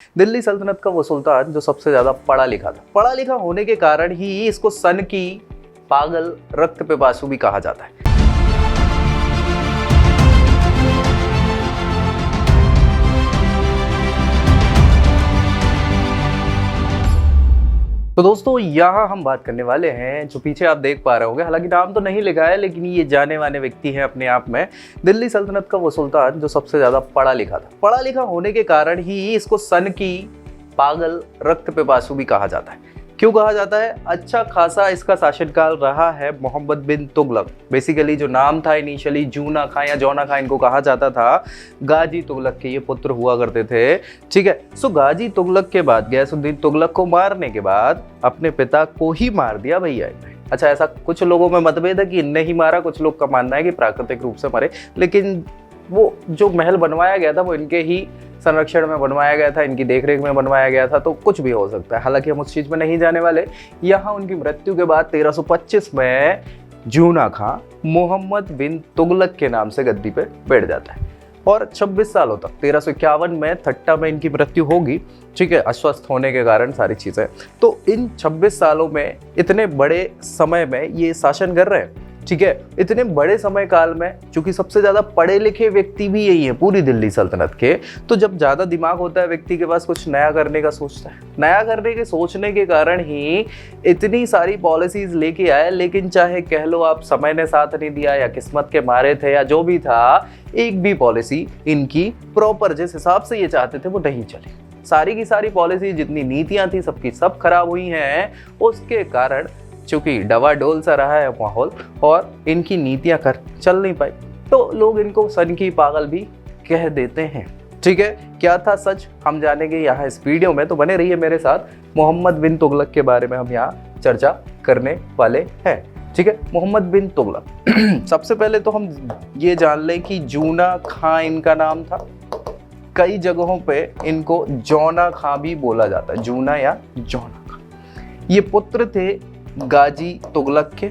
दिल्ली सल्तनत का वो सुल्तान जो सबसे ज्यादा पढ़ा लिखा था। पढ़ा लिखा होने के कारण ही इसको सन की पागल रक्त पिपासु भी कहा जाता है। तो दोस्तों यहाँ हम बात करने वाले हैं, जो पीछे आप देख पा रहे होंगे, हालांकि नाम तो नहीं लिखा है लेकिन ये जाने माने व्यक्ति हैं अपने आप में। दिल्ली सल्तनत का वो सुल्तान जो सबसे ज्यादा पढ़ा लिखा था। पढ़ा लिखा होने के कारण ही इसको सन की पागल रक्त पिपासु भी कहा जाता है। क्यों कहा जाता है? अच्छा खासा इसका शासनकाल रहा है मोहम्मद बिन तुगलक। बेसिकली जो नाम था इनिशियली जूना खां या जौना खां इनको कहा जाता था। गाजी तुगलक के ये पुत्र हुआ करते थे। ठीक है, सो गाजी तुगलक के बाद गयासुद्दीन तुगलक को मारने के बाद अपने पिता को ही मार दिया भैया। अच्छा, ऐसा कुछ लोगों में मतभेद है कि इनने ही मारा, कुछ लोग का मानना है कि प्राकृतिक रूप से मरे, लेकिन वो जो महल बनवाया गया था वो इनके ही संरक्षण में बनवाया गया था, इनकी देखरेख में बनवाया गया था, तो कुछ भी हो सकता है। हालांकि हम उस चीज में नहीं जाने वाले। यहाँ उनकी मृत्यु के बाद 1325 में जूना खां मोहम्मद बिन तुगलक के नाम से गद्दी पे बैठ जाता है और 26 सालों तक 1351 में थट्टा में इनकी मृत्यु होगी। ठीक है, अस्वस्थ होने के कारण सारी चीजें। तो इन 26 सालों में इतने बड़े समय में ये शासन कर रहे हैं। ठीक है, इतने बड़े समय काल में चूंकि सबसे ज्यादा पढ़े लिखे व्यक्ति भी यही है पूरी दिल्ली सल्तनत के, तो जब ज्यादा दिमाग होता है व्यक्ति के पास, कुछ नया करने का सोचता है। नया करने के सोचने के कारण ही इतनी सारी पॉलिसीज लेके आए, लेकिन चाहे कह लो आप समय ने साथ नहीं दिया या किस्मत के मारे थे या जो भी था, एक भी पॉलिसी इनकी प्रॉपर जिस हिसाब से ये चाहते थे वो नहीं चली। सारी की सारी पॉलिसी, जितनी नीतियां थी, सबकी सब खराब हुई हैं। उसके कारण चूंकि डवाडोल सा रहा है माहौल और इनकी नीतियां कर चल नहीं पाई, तो लोग इनको सन की पागल भी कह देते हैं। ठीक है, क्या था सच हम जानेंगे यहाँ इस वीडियो में, तो बने रहिए मेरे साथ। मोहम्मद बिन तुगलक के बारे में हम यहाँ चर्चा करने वाले हैं। ठीक है, मोहम्मद बिन तुगलक सबसे पहले तो हम ये जान लें कि जूना खां इनका नाम था। कई जगहों पे इनको जौना खां भी बोला जाता है, जूना या जौना खां। ये पुत्र थे गाजी तुगलक के।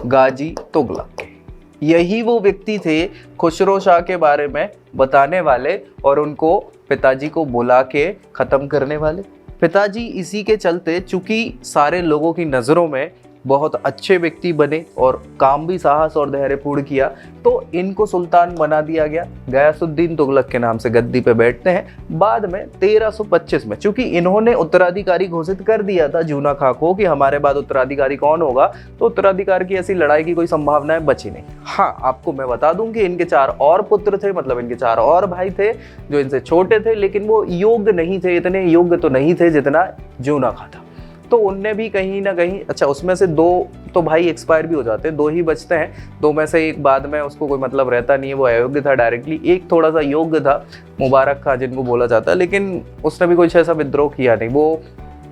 गाजी तुगलक के यही वो व्यक्ति थे खुसरो शाह के बारे में बताने वाले और उनको पिताजी को बुला के खत्म करने वाले। पिताजी इसी के चलते चूंकि सारे लोगों की नजरों में बहुत अच्छे व्यक्ति बने और काम भी साहस और धैर्यपूर्ण किया, तो इनको सुल्तान बना दिया गया। गयासुद्दीन तुगलक के नाम से गद्दी पे बैठते हैं। बाद में 1325 में चूंकि इन्होंने उत्तराधिकारी घोषित कर दिया था जूना खां को कि हमारे बाद उत्तराधिकारी कौन होगा, तो उत्तराधिकार की ऐसी लड़ाई की कोई संभावनाएं बची नहीं। हाँ, आपको मैं बता दूं कि इनके 4 और पुत्र थे, मतलब इनके 4 और भाई थे जो इनसे छोटे थे, लेकिन वो योग्य नहीं थे, इतने योग्य तो नहीं थे जितना जूना खां था। तो उनने भी कहीं ना कहीं, अच्छा उसमें से 2 तो भाई एक्सपायर भी हो जाते हैं, 2 ही बचते हैं। 2 में से एक बाद में उसको कोई मतलब रहता नहीं है, वो अयोग्य था डायरेक्टली। एक थोड़ा सा योग्य था, मुबारक खां जिनको बोला जाता है, लेकिन उसने भी कुछ ऐसा विद्रोह किया नहीं। वो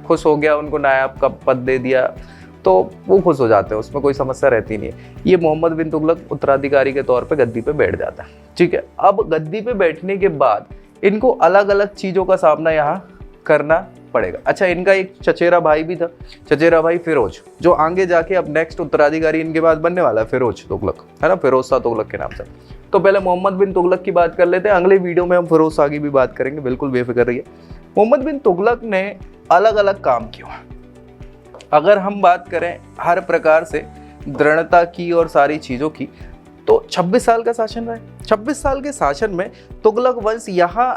खुश हो गया, उनको नायब का पद दे दिया, तो वो खुश हो जाते हैं, उसमें कोई समस्या रहती नहीं है। ये मोहम्मद बिन तुगलक उत्तराधिकारी के तौर पर गद्दी पे बैठ जाता है। ठीक है, अब गद्दी पे बैठने के बाद इनको अलग अलग चीज़ों का सामना यहाँ करना पड़ेगा। अच्छा, इनका एक चचेरा भाई भी था, चचेरा भाई फिरोज, जो आगे जाके अब नेक्स्ट उत्तराधिकारी इनके बाद बनने वाला है, फिरोज तुगलक, है ना, फिरोज शाह तुगलक के नाम से। तो पहले मोहम्मद बिन तुगलक की बात कर लेते हैं, अगले वीडियो में हम फिरोज शाह की भी बात करेंगे, बिल्कुल बेफिक्र रहिए। मोहम्मद बिन तुगलक ने अलग अलग काम किया। अगर हम बात करें हर प्रकार से दृढ़ता की और सारी चीजों की, तो 26 साल का शासन रहा है। 26 साल के शासन में तुगलक वंश यहाँ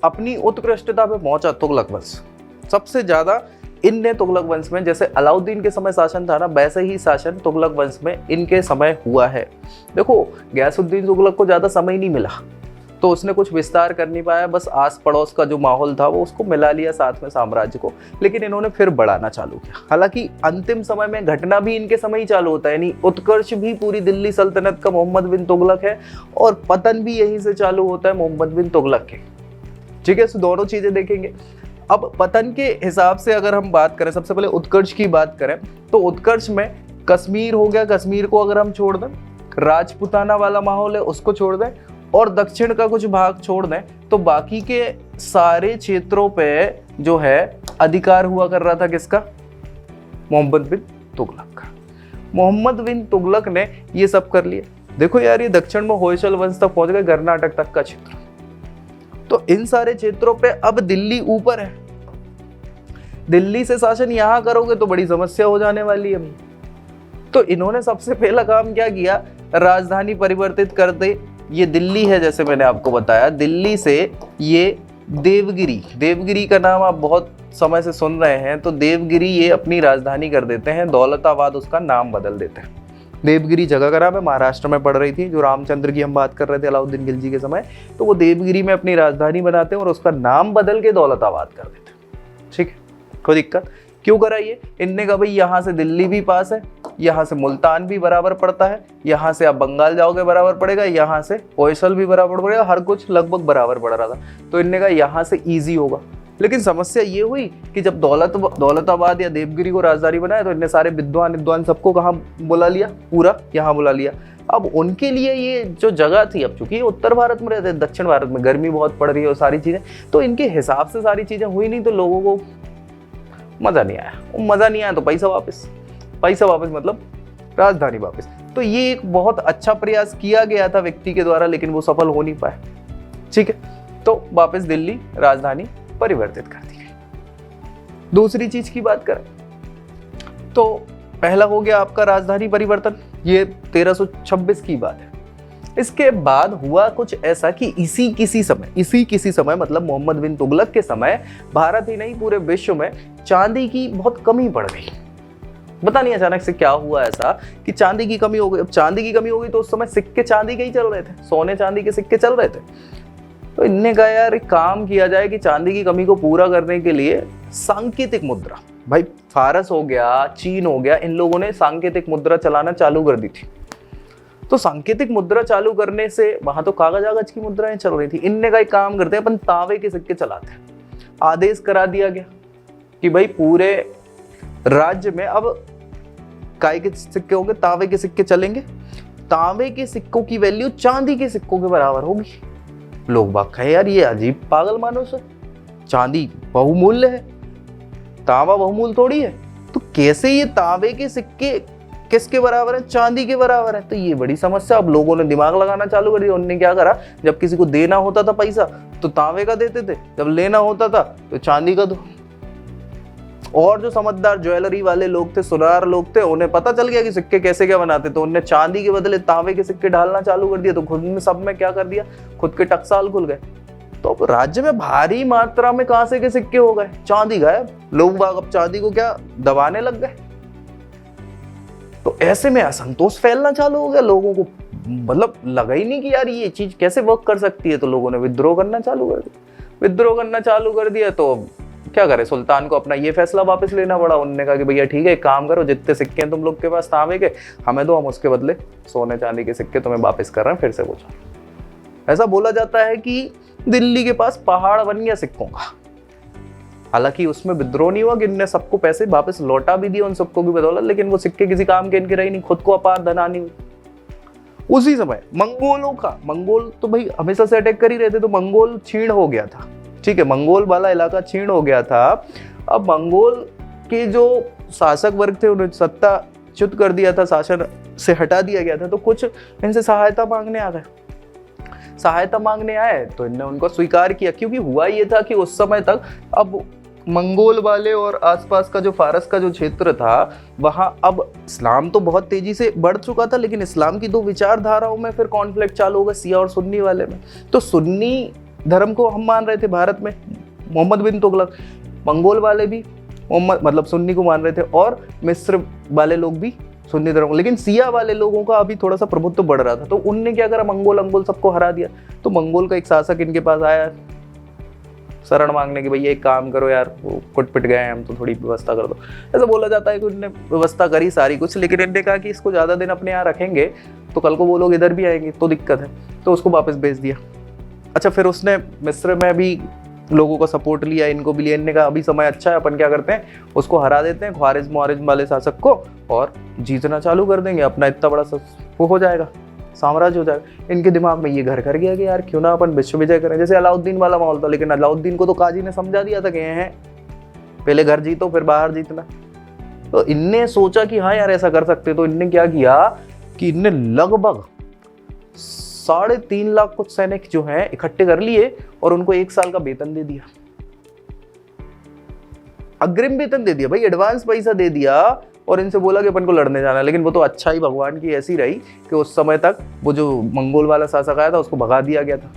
अपनी उत्कृष्टता पे पहुंचा। तुगलक वंश सबसे ज्यादा इनने तुगलक वंश में, जैसे अलाउद्दीन के समय शासन था ना, वैसे ही शासन तुगलक वंश में इनके समय हुआ है। देखो, गयासुद्दीन तुगलक को ज्यादा समय नहीं मिला, तो उसने कुछ विस्तार कर नहीं पाया, बस आस पड़ोस का जो माहौल था वो उसको मिला लिया साथ में साम्राज्य को, लेकिन इन्होंने फिर बढ़ाना चालू किया। हालांकि अंतिम समय में घटना भी इनके समय ही चालू होता है, यानी उत्कर्ष भी पूरी दिल्ली सल्तनत का मोहम्मद बिन तुगलक है और पतन भी यहीं से चालू होता है मोहम्मद बिन तुगलक के। ठीक है, तो दोनों चीजें देखेंगे। अब पतन के हिसाब से अगर हम बात करें, सबसे पहले उत्कर्ष की बात करें, तो उत्कर्ष में कश्मीर हो गया, कश्मीर को अगर हम छोड़ दें, राजपुताना वाला माहौल है उसको छोड़ दें और दक्षिण का कुछ भाग छोड़ दें, तो बाकी के सारे क्षेत्रों पे जो है अधिकार हुआ कर रहा था किसका? मोहम्मद बिन तुगलक का। मोहम्मद बिन तुगलक ने ये सब कर लिया। देखो यार, ये दक्षिण में होयसल वंश तक पहुंच गए, कर्नाटक तक का क्षेत्र। तो इन सारे क्षेत्रों पे अब दिल्ली ऊपर है। दिल्ली से शासन यहां करोगे तो बड़ी समस्या हो जाने वाली है। तो इन्होंने सबसे पहला काम क्या किया, राजधानी परिवर्तित कर दे। ये दिल्ली है, जैसे मैंने आपको बताया, दिल्ली से ये देवगिरी, देवगिरी का नाम आप बहुत समय से सुन रहे हैं, तो देवगिरी ये अपनी राजधानी कर देते हैं। दौलताबाद उसका नाम बदल देते हैं। देवगिरी जगह का नाम है, महाराष्ट्र में पड़ रही थी, जो रामचंद्र की हम बात कर रहे थे अलाउद्दीन खिलजी के समय, तो वो देवगिरी में अपनी राजधानी बनाते हैं और उसका नाम बदल के दौलताबाद कर देते हैं। ठीक है, कोई दिक्कत क्यों कराइए? इनने कहा भाई यहाँ से दिल्ली भी पास है, यहाँ से मुल्तान भी बराबर पड़ता है, यहाँ से आप बंगाल जाओगे बराबर पड़ेगा, यहाँ से होयसल भी बराबर पड़ेगा, हर कुछ लगभग बराबर पड़ रहा था। तो इनने कहा यहाँ से ईजी होगा। लेकिन समस्या ये हुई कि जब दौलताबाद या देवगिरी को राजधानी बनाया तो इतने सारे विद्वान सबको कहाँ बुला लिया, पूरा यहाँ बुला लिया। अब उनके लिए ये जो जगह थी, अब चूंकि उत्तर भारत में रहते हैं, दक्षिण भारत में गर्मी बहुत पड़ रही है और सारी चीजें, तो इनके हिसाब से सारी चीजें हुई नहीं, तो लोगों को मजा नहीं आया। मजा नहीं आया तो पैसा वापस मतलब राजधानी वापस। तो ये एक बहुत अच्छा प्रयास किया गया था व्यक्ति के द्वारा, लेकिन वो सफल हो नहीं पाया। ठीक है, तो वापस दिल्ली राजधानी परिवर्तित कर दी गई। दूसरी चीज की बात करें तो पहला हो गया आपका राजधानी परिवर्तन, ये 1326 की बात है। इसके बाद हुआ कुछ ऐसा कि इसी किसी समय मतलब मोहम्मद बिन तुगलक के समय भारत ही नहीं पूरे विश्व में चांदी की बहुत कमी पड़ गई। पता नहीं अचानक से क्या हुआ ऐसा कि चांदी की कमी हो गई। अब चांदी की कमी हो गई तो उस समय सिक्के चांदी के ही चल रहे थे, सोने चांदी के सिक्के चल रहे थे। तो इनने कहा यार एक काम किया जाए कि चांदी की कमी को पूरा करने के लिए सांकेतिक मुद्रा, भाई फारस हो गया, चीन हो गया, इन लोगों ने सांकेतिक मुद्रा चलाना चालू कर दी थी। तो सांकेतिक मुद्रा चालू करने से वहां तो कागज की मुद्राएं चल रही थी। इनने कहा एक काम करते हैं, अपन तांबे के सिक्के चलाते हैं। आदेश करा दिया गया कि भाई पूरे राज्य में अब काय के सिक्के होंगे, तांबे के सिक्के चलेंगे। तांबे के सिक्कों की वैल्यू चांदी के सिक्कों के बराबर होगी। लोग बात कहे यार ये अजीब पागल मानुस है, चांदी बहुमूल्य है, तांबा बहुमूल्य थोड़ी है, तो कैसे ये तांबे के सिक्के किसके बराबर है? चांदी के बराबर है। तो ये बड़ी समस्या। अब लोगों ने दिमाग लगाना चालू कर दिया। उन्होंने क्या करा, जब किसी को देना होता था पैसा तो तांबे का देते थे, जब लेना होता था तो चांदी का दो। और जो समझदार ज्वेलरी वाले लोग थे, सुनार लोग थे, उन्हें पता चल गया कि सिक्के कैसे क्या बनाते, तो उन्हें चांदी के बदले तांबे के सिक्के डालना चालू कर दिया। तो खुद में सब में क्या कर दिया, खुद के टकसाल खुल गए। तो अब राज्य में भारी मात्रा में कांसे के सिक्के हो गए, चांदी गायब। लोग बाग अब चांदी को क्या दबाने लग गए। तो ऐसे में असंतोष फैलना चालू हो गया। लोगों को मतलब लगा ही नहीं कि यार ये चीज कैसे वर्क कर सकती है। तो लोगों ने विद्रोह करना चालू कर दिया। तो क्या करे, सुल्तान को अपना ये फैसला वापस लेना पड़ा। उन्होंने कहा कि भैया ठीक है, एक काम करो, जितने सिक्के हैं तुम लोग के पास तांबे के, हमें दो, हम उसके बदले सोने चांदी के सिक्के तुम्हें वापस कर रहे हैं, फिर से वो चालू। ऐसा बोला जाता है कि दिल्ली के पास पहाड़ बन गया सिक्कों का। हालांकि उसमें विद्रोह नहीं हुआ कि इनने सबको पैसे वापस लौटा भी दिए उन सबको की बदौलत, लेकिन वो सिक्के किसी काम के इनके रही नहीं, खुद को अपार धनानी हुई। उसी समय मंगोल तो भाई हमेशा से अटैक कर ही रहे थे, तो मंगोल छीण हो गया था। ठीक है, मंगोल वाला इलाका छीण हो गया था। अब मंगोल के जो शासक वर्ग थे उन्हें सत्ता च्युत कर दिया था, शासन से हटा दिया गया था। तो कुछ इनसे सहायता मांगने आए तो इन्होंने उनको स्वीकार किया। क्योंकि हुआ ये था कि उस समय तक अब मंगोल वाले और आसपास का जो फारस का जो क्षेत्र था, वहां अब इस्लाम तो बहुत तेजी से बढ़ चुका था, लेकिन इस्लाम की दो विचारधाराओं में फिर कॉन्फ्लिक्ट चालू हो गया, शिया और सुन्नी वाले में। तो सुन्नी धर्म को हम मान रहे थे भारत में, मोहम्मद बिन तुगलक। मंगोल वाले भी मतलब सुन्नी को मान रहे थे, और मिस्र वाले लोग भी सुन्नी धर्म। लेकिन सिया वाले लोगों का अभी थोड़ा सा प्रभुत्व बढ़ रहा था। तो उनने क्या करा, मंगोल सबको हरा दिया। तो मंगोल का एक शासक इनके पास आया शरण मांगने की, भैया एक काम करो यार, वो कुट पिट गए हैं हम, तो थोड़ी व्यवस्था कर दो। ऐसा बोला जाता है कि उन्होंने व्यवस्था करी सारी कुछ, लेकिन इन्होंने कहा कि इसको ज़्यादा दिन अपने यहाँ रखेंगे तो कल को वो लोग इधर भी आएंगे तो दिक्कत है, तो उसको वापस भेज दिया। अच्छा, फिर उसने मिस्र में भी लोगों का सपोर्ट लिया, इनको भी लिया। इनने कहा अभी समय अच्छा है, अपन क्या करते हैं, उसको हरा देते हैं ख्वारिज़्म वाले शासक को, और जीतना चालू कर देंगे, अपना इतना बड़ा वो हो जाएगा, साम्राज्य हो जाएगा। इनके दिमाग में ये घर कर गया कि यार क्यों ना अपन विश्व विजय करें, जैसे अलाउद्दीन वाला माहौल था। लेकिन अलाउद्दीन को तो काजी ने समझा दिया था कि हैं पहले घर जीतो फिर बाहर जीतना। तो इनने सोचा कि हाँ यार ऐसा कर सकते। तो इनने क्या किया कि इनने लगभग 3.5 लाख कुछ सैनिक जो हैं इकट्ठे कर लिए और उनको 1 साल का वेतन दे दिया, अग्रिम वेतन दे दिया भाई, एडवांस पैसा दे दिया और इनसे बोला कि अपन को लड़ने जाना है। लेकिन वो तो अच्छा ही भगवान की ऐसी रही कि उस समय तक वो जो मंगोल वाला शासक आया था उसको भगा दिया गया था,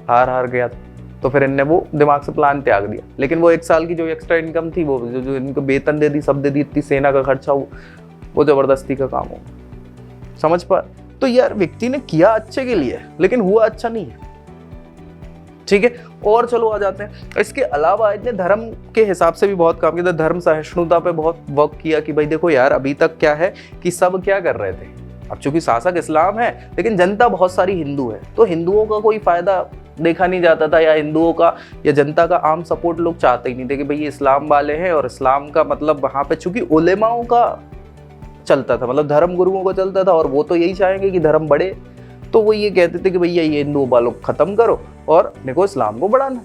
हार गया था, तो फिर इनने वो दिमाग से प्लान त्याग दिया। लेकिन वो 1 साल की जो एक्स्ट्रा इनकम थी, वो जो इनको वेतन दे दी, सब दे दी, इतनी सेना का खर्चा, वो जबरदस्ती का काम हो, समझ पा। तो यार व्यक्ति ने किया अच्छे के लिए लेकिन हुआ अच्छा नहीं है, ठीक है। और चलो आ जाते हैं, इसके अलावा इसने धर्म के हिसाब से भी बहुत काम किया, धर्म सहिष्णुता पे बहुत वर्क किया कि भाई देखो यार अभी तक क्या है कि सब क्या कर रहे थे, अब चूंकि शासक इस्लाम है लेकिन जनता बहुत सारी हिंदू है, तो हिंदुओं का कोई फायदा देखा नहीं जाता था, या हिंदुओं का या जनता का आम सपोर्ट लोग चाहते ही नहीं थे कि भाई ये इस्लाम वाले हैं। और इस्लाम का मतलब वहां पे चूंकि उलेमाओं का चलता था, मतलब धर्म गुरुओं का चलता था, और वो तो यही चाहेंगे कि धर्म बढ़े, तो वो ये कहते थे कि भैया ये हिंदू वालों को खत्म करो और देखो इस्लाम को बढ़ाना।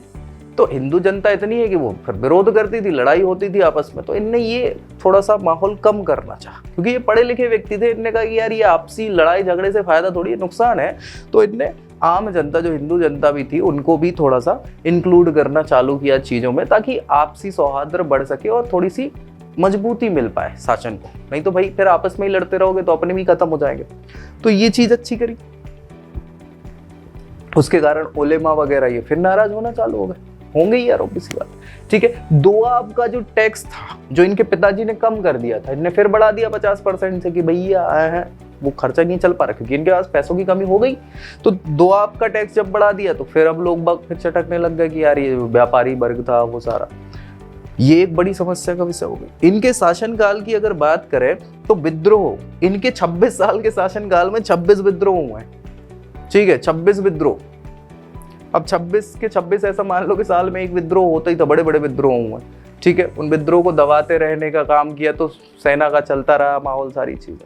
तो हिंदू जनता इतनी है कि वो फिर विरोध करती थी, लड़ाई होती थी आपस में, तो इनने ये थोड़ा सा माहौल कम करना चाहा, क्योंकि ये पढ़े लिखे व्यक्ति थे। इनने कहा कि यार ये आपसी लड़ाई झगड़े से फायदा थोड़ी है, नुकसान है। तो इनने आम जनता, जो हिंदू जनता भी थी, उनको भी थोड़ा सा इंक्लूड करना चालू किया चीजों में, ताकि आपसी सौहार्द बढ़ सके और थोड़ी सी मजबूती मिल पाए शासन को। नहीं तो भाई फिर आपस में ही लड़ते रहोगे तो अपने भी खत्म हो जाएंगे। तो ये चीज अच्छी करी, उसके कारण उलेमा वगैरह ये फिर नाराज होना चालू हो गए, होंगे ही यार, ऑब्वियस बात, ठीक है। दोआब का जो टैक्स था, जो इनके पिताजी ने कम कर दिया था, इनने फिर बढ़ा दिया 50% से कि भैया आए हैं, वो खर्चा नहीं चल पा रहा क्योंकि इनके पास पैसों की कमी हो गई। तो दोआब का टैक्स जब बढ़ा दिया तो फिर अब लोग फिर चटकने लग गए कि यार ये व्यापारी वर्ग था वो सारा, ये एक बड़ी समस्या का विषय हो गई। इनके शासनकाल की अगर बात करें तो विद्रोह, इनके 26 साल के शासनकाल में 26 विद्रोह हुए, ठीक है, 26 विद्रोह। अब 26 के 26 ऐसा मान लो कि साल में एक विद्रोह होता ही था, बड़े बड़े विद्रोह हुए, ठीक है। उन विद्रोह को दबाते रहने का काम किया, तो सेना का चलता रहा माहौल, सारी चीजें।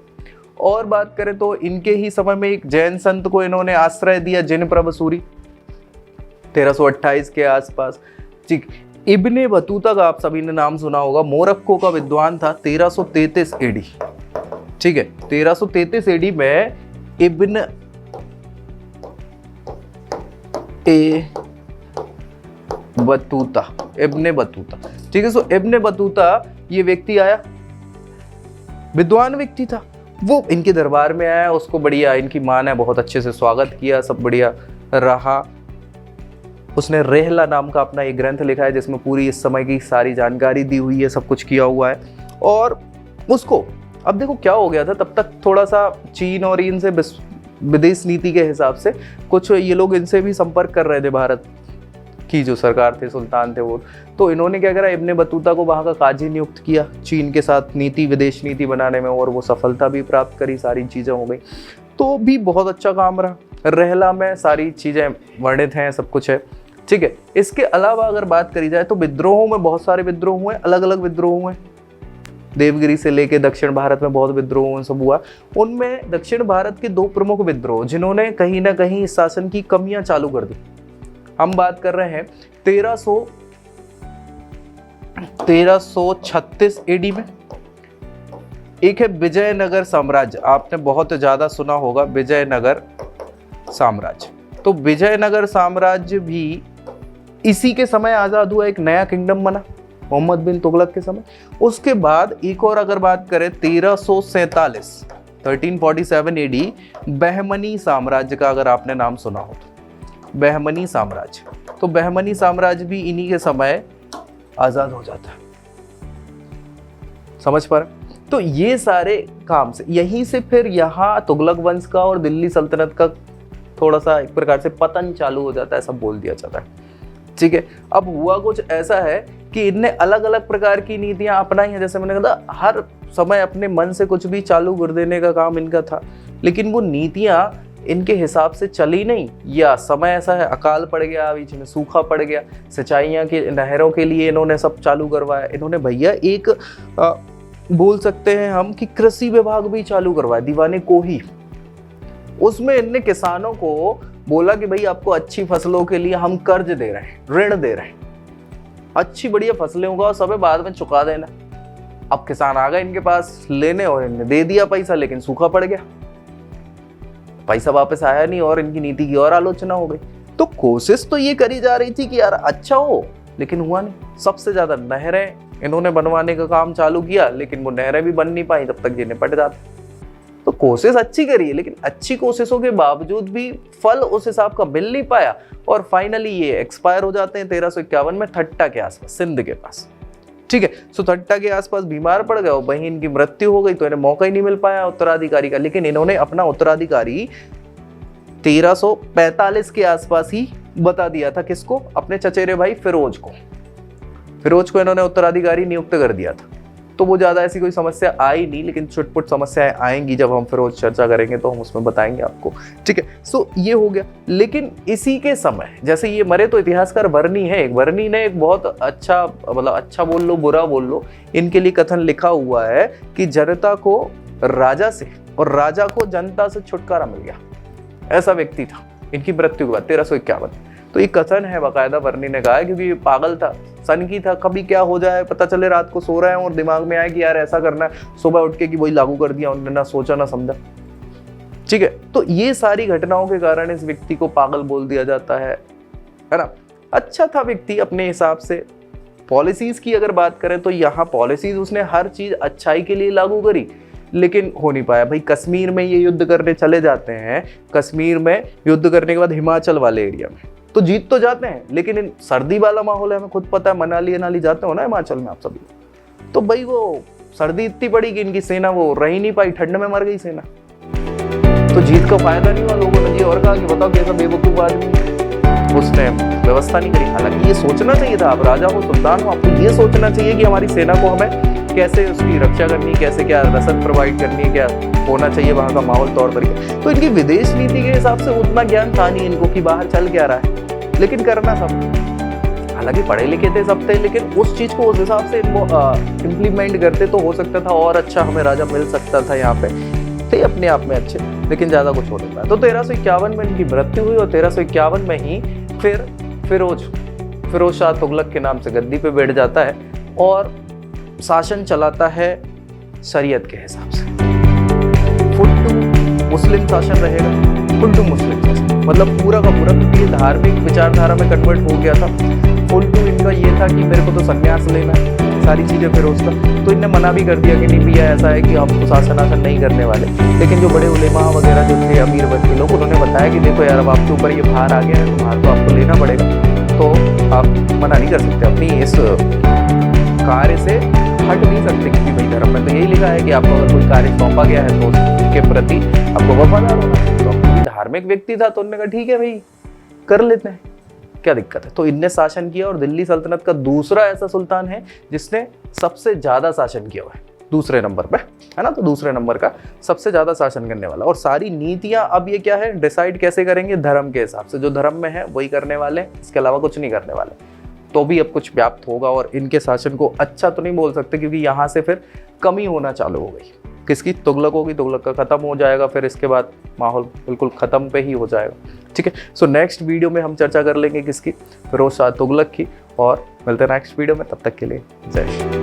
और बात करें तो इनके ही समय में एक जैन संत को इन्होंने आश्रय दिया, जिन प्रभसूरी, 1328 के आसपास, ठीक। इब्ने बतूता का आप सभी ने नाम सुना होगा, मोरक्को का विद्वान था, 1333 एडी, ठीक है। 1333 एडी में इब्न बतूता, इब्ने बतूता, ठीक है। सो इब्ने बतूता ये व्यक्ति आया, विद्वान व्यक्ति था, वो इनके दरबार में आया, उसको बढ़िया इनकी माँ ने बहुत अच्छे से स्वागत किया, सब बढ़िया रहा। उसने रेहला नाम का अपना एक ग्रंथ लिखा है जिसमें पूरी इस समय की सारी जानकारी दी हुई है, सब कुछ किया हुआ है। और उसको अब देखो क्या हो गया था, तब तक थोड़ा सा चीन और इनसे विदेश नीति के हिसाब से कुछ ये लोग इनसे भी संपर्क कर रहे थे, भारत की जो सरकार थे, सुल्तान थे वो। तो इन्होंने क्या करा, इब्ने बतूता को वहाँ का काजी नियुक्त किया चीन के साथ नीति, विदेश नीति बनाने में, और वो सफलता भी प्राप्त करी, सारी चीज़ें हो गई। तो भी बहुत अच्छा काम रहा। रेहला में सारी चीज़ें वर्णित हैं, सब कुछ है, ठीक है। इसके अलावा अगर बात करी जाए तो विद्रोहों में बहुत सारे विद्रोह हुए, अलग अलग विद्रोह हुए, देवगिरी से लेके दक्षिण भारत में बहुत विद्रोह सब हुआ। उनमें दक्षिण भारत के 2 प्रमुख विद्रोह जिन्होंने कहीं ना कहीं इस शासन की कमियां चालू कर दी, हम बात कर रहे हैं 1336 एडी में। एक है विजयनगर साम्राज्य, आपने बहुत ज्यादा सुना होगा विजयनगर साम्राज्य। तो विजयनगर साम्राज्य भी इसी के समय आजाद हुआ, एक नया किंगडम बना मोहम्मद बिन तुगलक के समय। उसके बाद एक और अगर बात करें 1347 एडी, बहमनी साम्राज्य का अगर आपने नाम सुना हो तो, बहमनी साम्राज्य, तो बहमनी साम्राज्य भी इन्हीं के समय आजाद हो जाता है, समझ पा रहे। तो ये सारे काम से, यहीं से फिर यहाँ तुगलक वंश का और दिल्ली सल्तनत का थोड़ा सा एक प्रकार से पतन चालू हो जाता है, सब बोल दिया जाता है, ठीक है। अब हुआ कुछ ऐसा है कि इनने अलग अलग प्रकार की नीतियां अपनाई हैं, जैसे मैंने कहा हर समय अपने मन से कुछ भी चालू कर देने का काम इनका था, लेकिन वो नीतियां इनके हिसाब से चली नहीं, या समय ऐसा है अकाल पड़ गया, बीच में सूखा पड़ गया, सिंचाइयाँ के नहरों के लिए इन्होंने सब चालू करवाया। इन्होंने भैया एक बोल सकते हैं हम कि कृषि विभाग भी चालू करवाया, दीवाने को ही। उसमें इनने किसानों को बोला कि भाई आपको अच्छी फसलों के लिए हम कर्ज दे रहे हैं, ऋण दे रहे हैं, अच्छी बढ़िया फसलें उगाओ, सब बाद में चुका देना। अब किसान आ गए इनके पास लेने और इनने दे दिया पैसा, लेकिन सूखा पड़ गया। पैसा वापस आया नहीं और इनकी नीति की और आलोचना हो गई। तो कोशिश तो ये करी जा रही थी कि यार अच्छा हो, लेकिन हुआ नहीं। सबसे ज्यादा नहरें इन्होंने बनवाने का काम चालू किया, लेकिन वो नहरें भी बन नहीं पाई, तब तक ये निपट जाते। तो कोशिश अच्छी करी है, लेकिन अच्छी कोशिशों के बावजूद भी फल उस हिसाब का मिल नहीं पाया और फाइनली ये एक्सपायर हो जाते हैं 1351 में ठट्टा के आसपास, सिंध के पास। ठीक है, सो ठट्टा के आसपास बीमार पड़ गए और वहीं इनकी मृत्यु हो गई, तो इन्हें मौका ही नहीं मिल पाया उत्तराधिकारी का। लेकिन इन्होंने अपना उत्तराधिकारी 1345 के आसपास ही बता दिया था। किसको? अपने चचेरे भाई फिरोज को। फिरोज को इन्होंने उत्तराधिकारी नियुक्त कर दिया था। तो वो ज्यादा ऐसी कोई समस्या आई नहीं, लेकिन छुटपुट समस्याएं आएंगी जब हम फिरोज चर्चा करेंगे तो हम उसमें बताएंगे आपको। ठीक है, सो ये हो गया। लेकिन इसी के समय जैसे ये मरे तो इतिहासकार वर्नी है, वर्नी ने एक बहुत अच्छा, मतलब अच्छा बोल लो बुरा बोल लो, इनके लिए कथन लिखा हुआ है कि जनता को राजा से और राजा को जनता से छुटकारा मिल गया। ऐसा व्यक्ति था इनकी मृत्यु के बाद 1351। तो ये कथन है बाकायदा वर्नी ने कहा है, क्योंकि ये पागल था, सनकी था, कभी क्या हो जाए पता चले, रात को सो रहे हैं और दिमाग में आए कि यार ऐसा करना है, सुबह उठ के कि वही लागू कर दिया उन्होंने, ना सोचा ना समझा। ठीक है, तो ये सारी घटनाओं के कारण इस व्यक्ति को पागल बोल दिया जाता है ना। अच्छा था व्यक्ति अपने हिसाब से। पॉलिसीज की अगर बात करें तो यहाँ पॉलिसीज उसने हर चीज अच्छाई के लिए लागू करी, लेकिन हो नहीं पाया। भाई कश्मीर में ये युद्ध करने चले जाते हैं, कश्मीर में युद्ध करने के बाद हिमाचल वाले एरिया में तो जीत तो जाते हैं, लेकिन इन सर्दी वाला माहौल है, हमें खुद पता है, मनाली जाते हो ना हिमाचल में आप सभी, तो भाई वो सर्दी इतनी पड़ी कि इनकी सेना वो रह नहीं पाई, ठंड में मर गई सेना। तो जीत का फायदा नहीं हुआ। लोगों ने ये और कहा कि बताओ कैसा बेवकूफ आदमी, उसने व्यवस्था नहीं करी। हालांकि ये सोचना चाहिए था, आप राजा हो, सुल्तान हो, आपको ये सोचना चाहिए कि हमारी सेना को हमें कैसे उसकी रक्षा करनी, कैसे क्या रसद प्रोवाइड करनी है, क्या होना चाहिए वहाँ का माहौल, तौर तरीके। तो इनकी विदेश नीति के हिसाब से उतना ज्ञान था नहीं इनको कि बाहर चल क्या रहा है, लेकिन करना सब। हालांकि पढ़े लिखे थे सब थे, लेकिन उस चीज को उस हिसाब से इम्प्लीमेंट करते तो हो सकता था और अच्छा हमें राजा मिल सकता था। यहाँ पे थे अपने आप में अच्छे, लेकिन ज्यादा कुछ हो नहीं पाया। तो 1351 में इनकी मृत्यु हुई और 1351 में ही फिर फिरोज शाह तुगलक के नाम से गद्दी पे बैठ जाता है और शासन चलाता है शरीयत के हिसाब से। फुल टू मुस्लिम शासन रहेगा, फुल टू मुस्लिम शासन, मतलब पूरा का पूरा, क्योंकि ये धार्मिक विचारधारा में कन्वर्ट हो गया था। फुल टू इनका ये था कि मेरे को तो संन्यास लेना है, सारी चीजें फिरोज का। तो इनने मना भी कर दिया कि नहीं भैया ऐसा है कि हम तो शासन नहीं करने वाले। लेकिन जो बड़े उलेमा वगैरह जो थे, अमीर वर्ग के लोग, उन्होंने बताया कि देखो यार अब आपके ऊपर ये भार आ गया है, तो भार तो आपको लेना पड़ेगा, तो आप मना नहीं कर सकते, अपनी इस कार्य से हट नहीं सकते किसी भाई धर्म में। तो यही लिखा है कि आपको अगर कोई कार्य सौंपा गया है तो उसके प्रति आपको वफादार होना चाहिए। तो धार्मिक व्यक्ति था तो उन्होंने कहा ठीक है भाई कर लेते हैं, क्या दिक्कत है। तो इनने शासन किया और दिल्ली सल्तनत का दूसरा ऐसा सुल्तान है जिसने सबसे ज्यादा शासन किया हुआ है, दूसरे नंबर पे है ना। तो दूसरे नंबर का सबसे ज्यादा शासन करने वाला। और सारी नीतियां अब ये क्या है, डिसाइड कैसे करेंगे, धर्म के हिसाब से। जो धर्म में है वही करने वाले, इसके अलावा कुछ नहीं करने वाले। तो भी अब कुछ व्याप्त होगा और इनके शासन को अच्छा तो नहीं बोल सकते, क्योंकि यहाँ से फिर कमी होना चालू हो गई। किसकी? तुगलकों की। तुगलक का खत्म हो जाएगा, फिर इसके बाद माहौल बिल्कुल खत्म पे ही हो जाएगा। ठीक है, सो नेक्स्ट वीडियो में हम चर्चा कर लेंगे किसकी? फिरोज शाह तुगलक की। और मिलते हैं नेक्स्ट वीडियो में, तब तक के लिए जय श्री।